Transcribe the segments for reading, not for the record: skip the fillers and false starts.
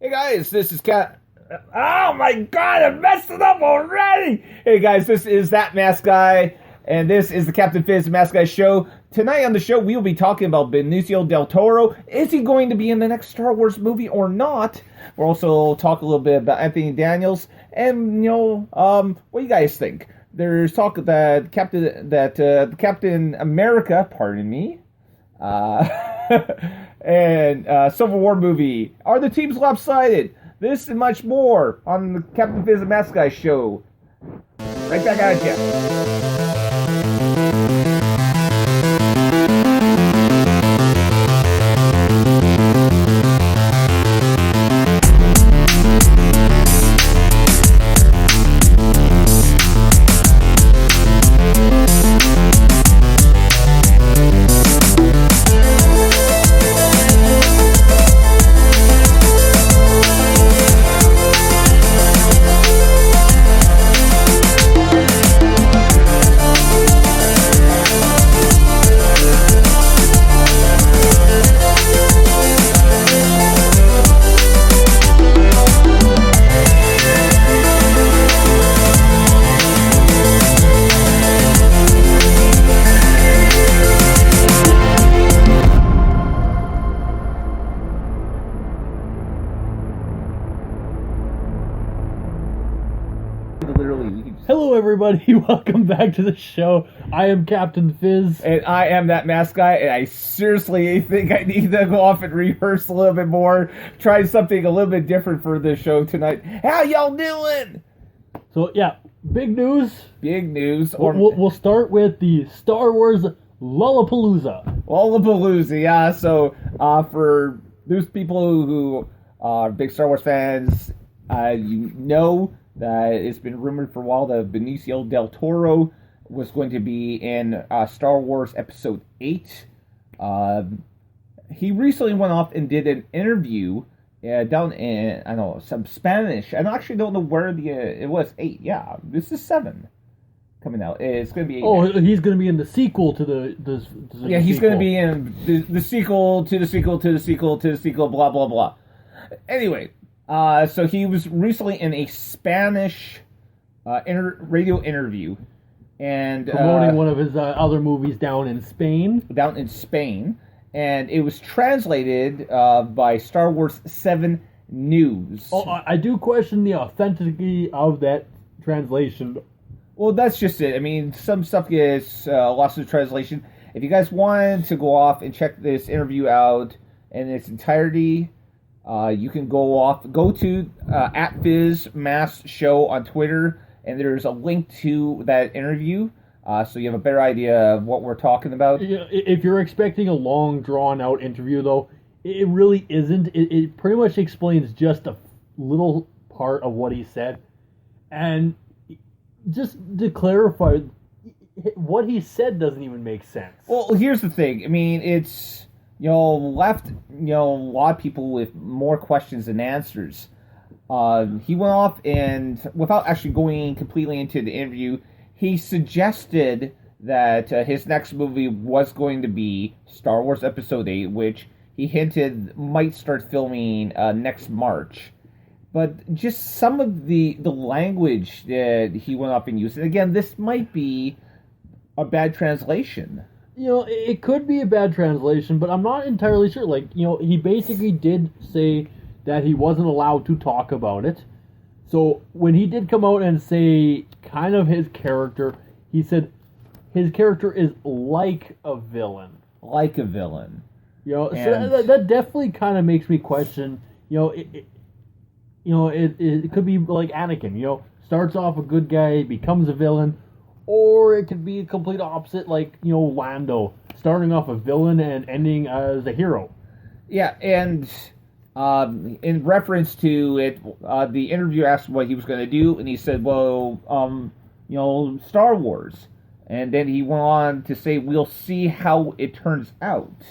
Hey guys, this is Cat. Oh my god, I messed it up already! Hey guys, this is That Mask Guy, and this is the Captain Fizz Mask Guy Show. Tonight on the show, we will be talking about Benicio del Toro. Is he going to be in the next Star Wars movie or not? We'll also talk a little bit about Anthony Daniels, and what do you guys think? There's talk that Captain America, pardon me, and Civil War movie. Are the teams lopsided? This and much more on the Captain Fizz and Mask Guy Show. Right back at you. Hello everybody, welcome back to the show. I am Captain Fizz. And I am That Mask Guy, and I seriously think I need to go off and rehearse a little bit more, try something a little bit different for this show tonight. How y'all doing? So yeah, big news. Big news. We'll start with the Star Wars Lollapalooza. Lollapalooza, yeah. So for those people who are big Star Wars fans, you know that it's been rumored for a while that Benicio del Toro was going to be in Star Wars Episode 8. He recently went off and did an interview down in, I don't know, some Spanish. I actually don't know where it was. 8, yeah. This is 7 coming out. It's going to be 8. Oh, he's going to be in the sequel to the yeah, he's going to be in the sequel to the sequel to the sequel to the sequel, blah, blah, blah. Anyway. So he was recently in a Spanish radio interview, and promoting one of his other movies down in Spain. And it was translated by Star Wars 7 News. Oh, I do question the authenticity of that translation. Well, that's just it. I mean, some stuff gets lost in translation. If you guys wanted to go off and check this interview out in its entirety, you can go to @FizzMaskShow on Twitter, and there's a link to that interview, so you have a better idea of what we're talking about. If you're expecting a long, drawn-out interview, though, it really isn't. It pretty much explains just a little part of what he said. And just to clarify, what he said doesn't even make sense. Well, here's the thing. I mean, it's left a lot of people with more questions than answers. He went off and, without actually going completely into the interview, he suggested that his next movie was going to be Star Wars Episode 8, which he hinted might start filming next March. But just some of the language that he went off and used, and again, this might be a bad translation. It could be a bad translation, but I'm not entirely sure. He basically did say that he wasn't allowed to talk about it. So when he did come out and say kind of his character, he said his character is like a villain. Like a villain. So that definitely kind of makes me question, it could be like Anakin, starts off a good guy, becomes a villain. Or it could be a complete opposite, like, Lando, starting off a villain and ending as a hero. Yeah, and in reference to it, the interviewer asked what he was going to do, and he said, Star Wars. And then he went on to say, we'll see how it turns out.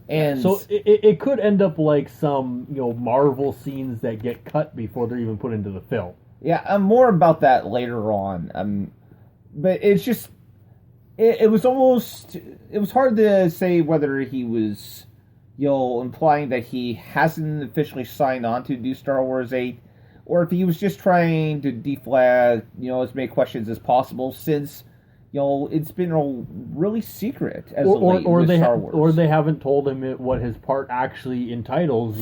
And so it could end up like some, Marvel scenes that get cut before they're even put into the film. Yeah, more about that later on. But it's just, it was hard to say whether he was, implying that he hasn't officially signed on to do Star Wars 8, or if he was just trying to deflect, as many questions as possible, since, it's been really secret as of late with Star Wars. Or they haven't told him what his part actually entitles.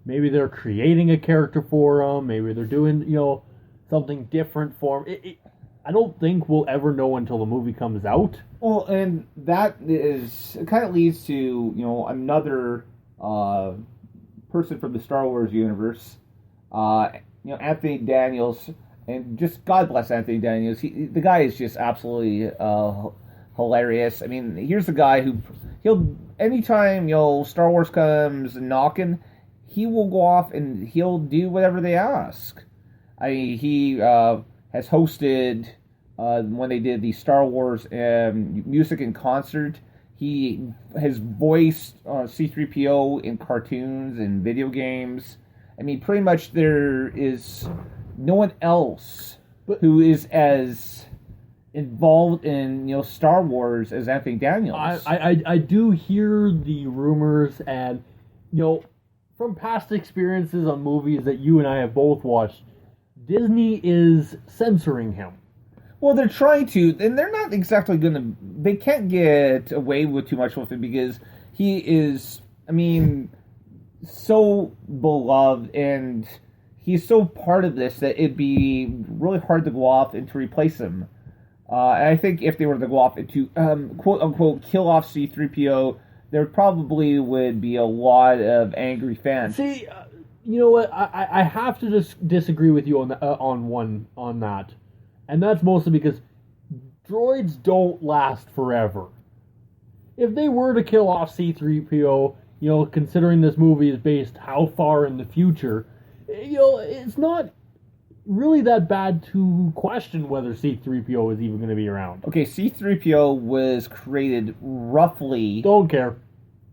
Maybe they're creating a character for him. Maybe they're doing, something different for him. I don't think we'll ever know until the movie comes out. Well, and that kind of leads to, another person from the Star Wars universe, Anthony Daniels, and just God bless Anthony Daniels. The guy is just absolutely hilarious. I mean, here's a guy he'll anytime Star Wars comes knocking, he will go off and he'll do whatever they ask. He has hosted when they did the Star Wars music and concert. He has voiced C-3PO in cartoons and video games. I mean, pretty much there is no one else who is as involved in Star Wars as Anthony Daniels. I do hear the rumors, and from past experiences on movies that you and I have both watched, Disney is censoring him. Well, they're trying to, and they're not exactly going to. They can't get away with too much with it because he is, so beloved, and he's so part of this that it'd be really hard to go off and to replace him. And I think if they were to go off and to quote unquote kill off C-3PO, there probably would be a lot of angry fans. See, you know what? I have to disagree with you on that, and that's mostly because droids don't last forever. If they were to kill off C-3PO, considering this movie is based how far in the future, it's not really that bad to question whether C-3PO is even going to be around. Okay, C-3PO was created roughly... Don't care.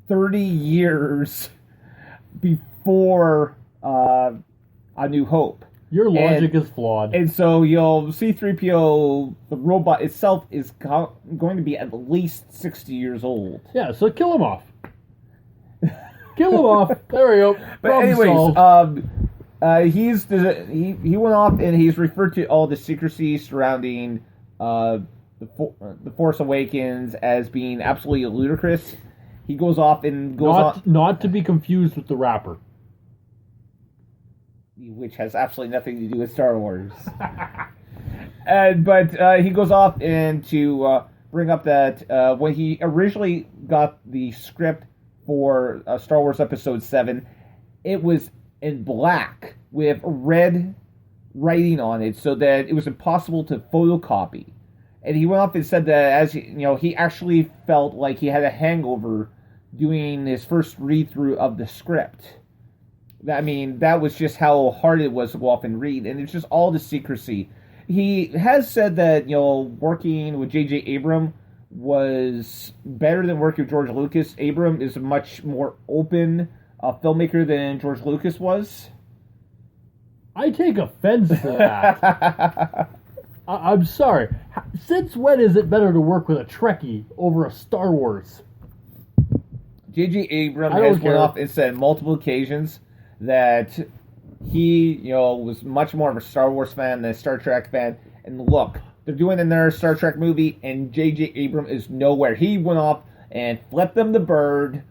30 years before A New Hope. Your logic is flawed. And so, C-3PO, the robot itself, is going to be at least 60 years old. Yeah, so kill him off. Kill him off. There we go. But anyways, he went off and he's referred to all the secrecy surrounding the Force Awakens as being absolutely ludicrous. He goes off and goes on... Not to be confused with the rapper. Which has absolutely nothing to do with Star Wars. But he goes off and to bring up that when he originally got the script for Star Wars Episode 7, it was in black with red writing on it so that it was impossible to photocopy. And he went off and said that as he actually felt like he had a hangover doing his first read-through of the script. That was just how hard it was to go off and read, and it's just all the secrecy. He has said that, working with J.J. Abrams was better than working with George Lucas. Abrams is a much more open filmmaker than George Lucas was. I take offense to that. I'm sorry. Since when is it better to work with a Trekkie over a Star Wars? J.J. Abrams has went off and said on multiple occasions that he, was much more of a Star Wars fan than a Star Trek fan. And look, they're doing another Star Trek movie, and J.J. Abrams is nowhere. He went off and flipped them the bird,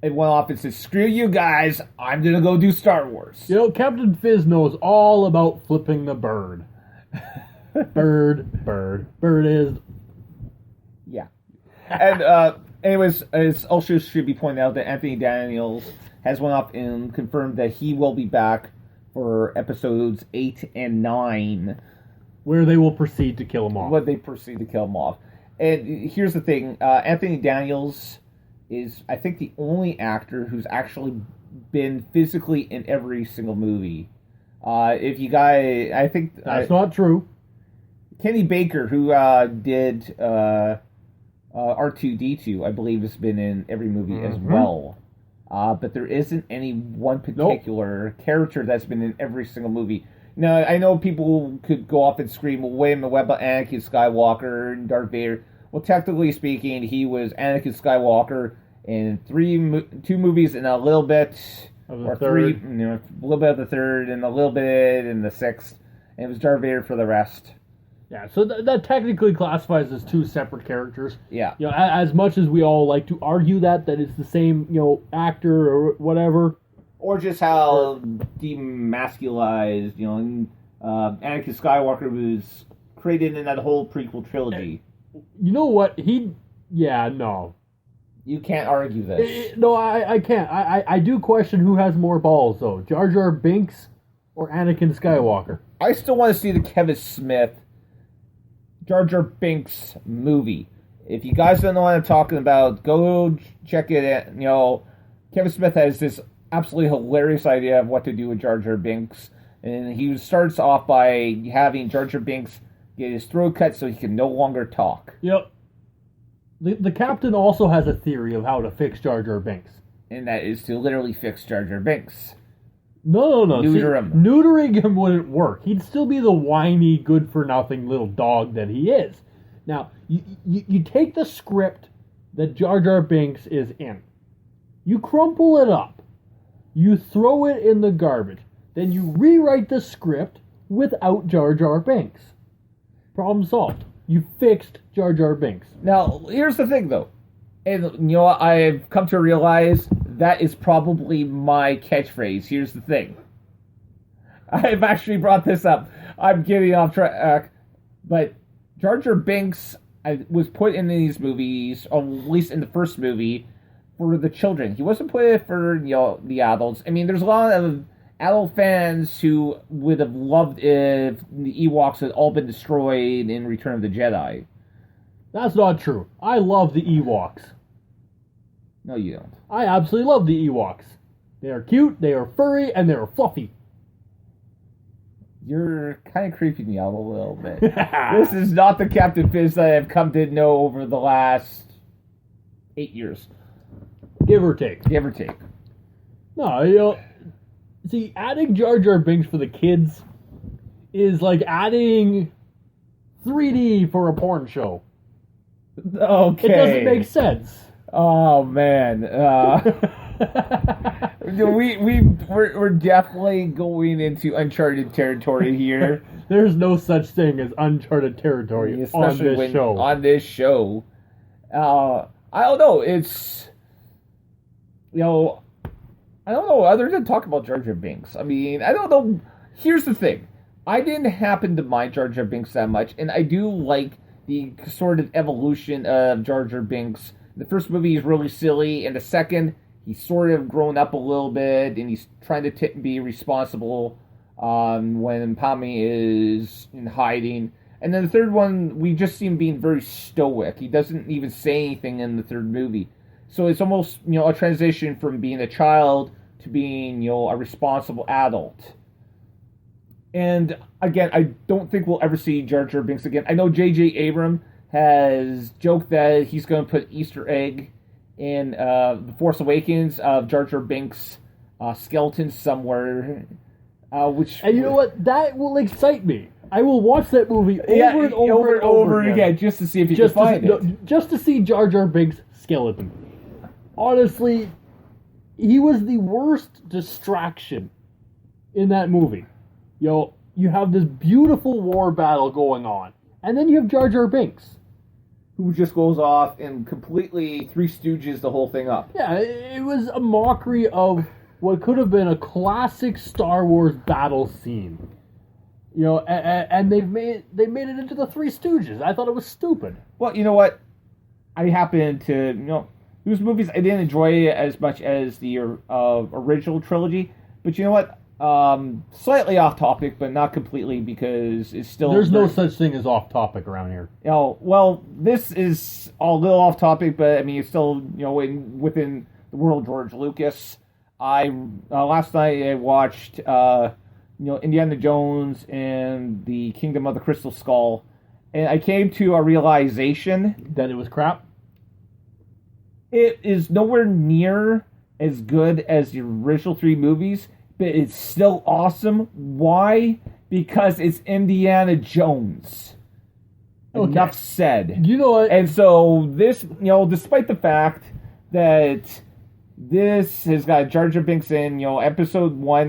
and went off and said, "Screw you guys, I'm gonna go do Star Wars." Captain Fizz knows all about flipping the bird. Bird is... Yeah. And, anyways, it also should be pointed out that Anthony Daniels has went off and confirmed that he will be back for episodes 8 and 9. Where they will proceed to kill him off. And here's the thing. Anthony Daniels is, I think, the only actor who's actually been physically in every single movie. If you guys... I think... That's not true. Kenny Baker, who did R2-D2, I believe, has been in every movie as well. But there isn't any one particular character that's been in every single movie. Now, I know people could go off and scream, well, wait a minute, what about Anakin Skywalker and Darth Vader? Well, technically speaking, he was Anakin Skywalker in two movies and a little bit Of the or third. three, a little bit of the third and a little bit in the sixth, and it was Darth Vader for the rest. Yeah, so that technically classifies as two separate characters. Yeah. As much as we all like to argue that it's the same, actor or whatever. Or just how demasculized, Anakin Skywalker was created in that whole prequel trilogy. You know what? No. You can't argue this. No, I can't. I do question who has more balls, though. Jar Jar Binks or Anakin Skywalker. I still want to see the Kevin Smith Jar Jar Binks movie. If you guys don't know what I'm talking about, go check it out. Kevin Smith has this absolutely hilarious idea of what to do with Jar Jar Binks. And he starts off by having Jar Jar Binks get his throat cut so he can no longer talk. Yep. The captain also has a theory of how to fix Jar Jar Binks. And that is to literally fix Jar Jar Binks. No. Neuter him. Neutering him wouldn't work. He'd still be the whiny, good-for-nothing little dog that he is. Now, you take the script that Jar Jar Binks is in. You crumple it up. You throw it in the garbage. Then you rewrite the script without Jar Jar Binks. Problem solved. You fixed Jar Jar Binks. Now, here's the thing, though. And, I've come to realize that is probably my catchphrase. Here's the thing. I've actually brought this up. I'm getting off track. But Jar Jar Binks was put in these movies, or at least in the first movie, for the children. He wasn't put for, the adults. I mean, there's a lot of adult fans who would have loved if the Ewoks had all been destroyed in Return of the Jedi. That's not true. I love the Ewoks. No, you don't. I absolutely love the Ewoks. They are cute, they are furry, and they are fluffy. You're kind of creeping me out a little bit. This is not the Captain Fizz that I've come to know over the last 8 years. Give or take. Give or take. No, see, adding Jar Jar Binks for the kids is like adding 3D for a porn show. Okay. It doesn't make sense. Oh man, we're definitely going into uncharted territory here. There's no such thing as uncharted territory Especially on this show. On this show, I don't know. It's I don't know. Other than talk about Jar Jar Binks, I mean, I don't know. Here's the thing: I didn't happen to mind Jar Jar Binks that much, and I do like the sort of evolution of Jar Jar Binks. The first movie is really silly, and the second, he's sort of grown up a little bit, and he's trying to be responsible when Padme is in hiding. And then the third one, we just see him being very stoic. He doesn't even say anything in the third movie. So it's almost, a transition from being a child to being, a responsible adult. And again, I don't think we'll ever see Jar Jar Binks again. I know J.J. Abrams has joked that he's going to put Easter egg in The Force Awakens of Jar Jar Binks' skeleton somewhere. And you know what? That will excite me. I will watch that movie over and over again just to see if you can find it. Just to see Jar Jar Binks' skeleton. Honestly, he was the worst distraction in that movie. You have this beautiful war battle going on, and then you have Jar Jar Binks, who just goes off and completely Three Stooges the whole thing up. Yeah, it was a mockery of what could have been a classic Star Wars battle scene. And they made it into the Three Stooges. I thought it was stupid. Well, you know what? I happen to, those movies I didn't enjoy as much as the original trilogy. But you know what? Slightly off topic, but not completely, because it's still... There's no such thing as off topic around here. Well, this is a little off topic, but I mean, it's still, within the world of George Lucas. Last night I watched, Indiana Jones and the Kingdom of the Crystal Skull, and I came to a realization... That it was crap? It is nowhere near as good as the original three movies, but it's still awesome. Why? Because it's Indiana Jones. Okay. Enough said. You know what? And so this, despite the fact that this has got Jar Jar Binks in, episode 1.